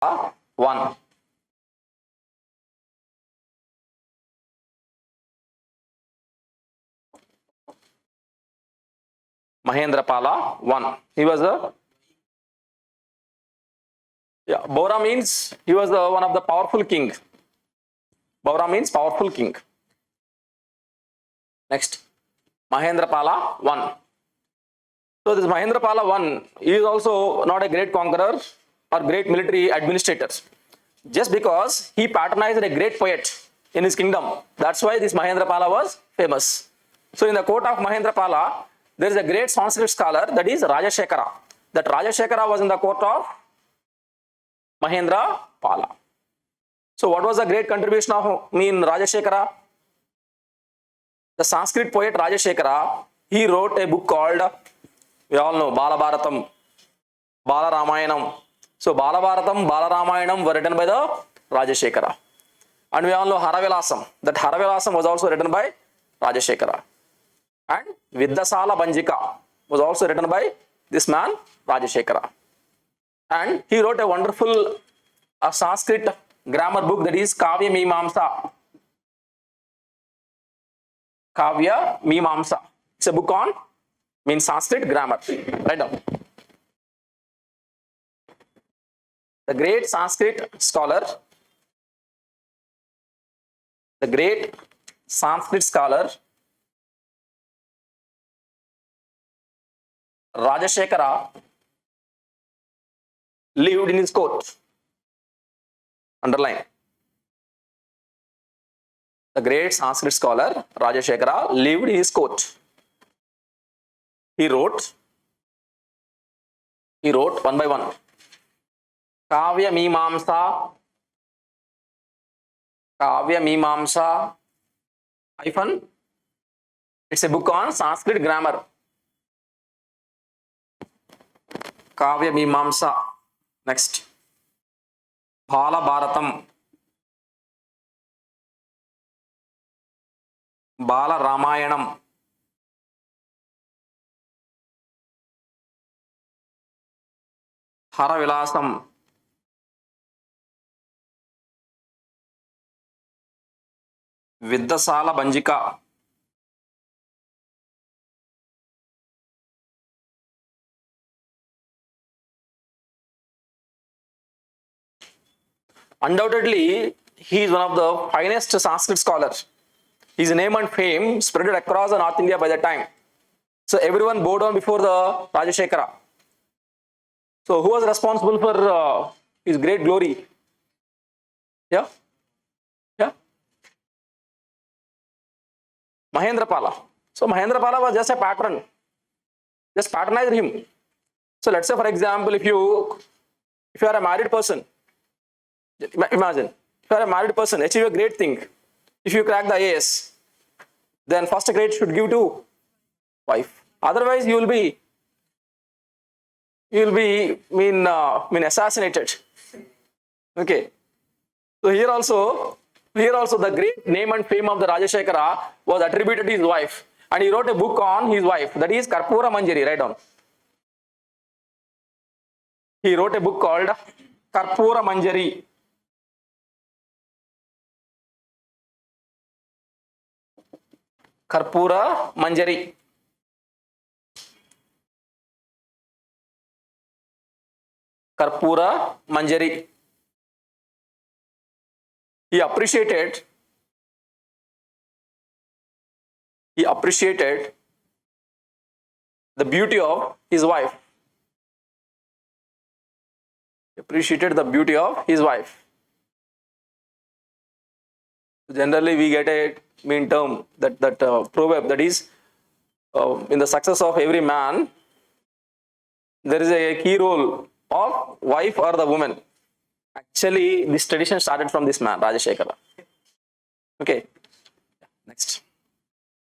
1. Mahendrapala 1. He was the Bora means he was the one of the powerful king. Bora means powerful king. Next, Mahendrapala 1. So this Mahendrapala 1 is also not a great conqueror or great military administrator. Just because he patronized a great poet in his kingdom, that's why this Mahendrapala was famous. So in the court of Mahendrapala, there is a great Sanskrit scholar, that is Rajashekara. That Rajashekara was in the court of Mahendrapala. So what was the great contribution of Rajashekara? The Sanskrit poet Rajashekara, he wrote a book called, we all know, Balabharatam, Balaramayanam. So Balabharatam, Balaramayana were written by the Rajashekara. And we all know Haravilasam. That Haravilasam was also written by Rajashekara. And Vidyasala Banjika was also written by this man, Rajashekara. And he wrote a wonderful Sanskrit grammar book, that is Kavya Mimamsa. Kavya Mimamsa. It's a book on Sanskrit grammar. Write down. The great Sanskrit scholar, Rajashekara, lived in his court. Underline. The great Sanskrit scholar Rajashekara lived in his court. He wrote one by one. Kavya Mimamsa hyphen. It's a book on Sanskrit grammar. Kavya Mimamsa. Next. Balabharatam. Balaramayanam. Haravilasam. Vidyasala Banjika. Undoubtedly, he is one of the finest Sanskrit scholars. His name and fame spread across North India by that time. So everyone bowed down before the Rajashekara. So who was responsible for his great glory? Yeah? Mahendrapala. So Mahendrapala was just a patron. Just patronized him. So let's say, for example, if you are a married person, imagine, if you are a married person, achieve a great thing. If you crack the IAS, then first grade should give to wife. Otherwise, you will be assassinated. Okay. So here also the great name and fame of the Rajashekara was attributed to his wife, and he wrote a book on his wife, that is Karpura Manjari. Write down. He wrote a book called Karpura Manjari. Karpura Manjari. Karpura Manjari. He appreciated the beauty of his wife. Generally, we get a term that proverb, that is, in the success of every man, there is a key role of wife or the woman. Actually, this tradition started from this man, Rajashekara. Okay, next.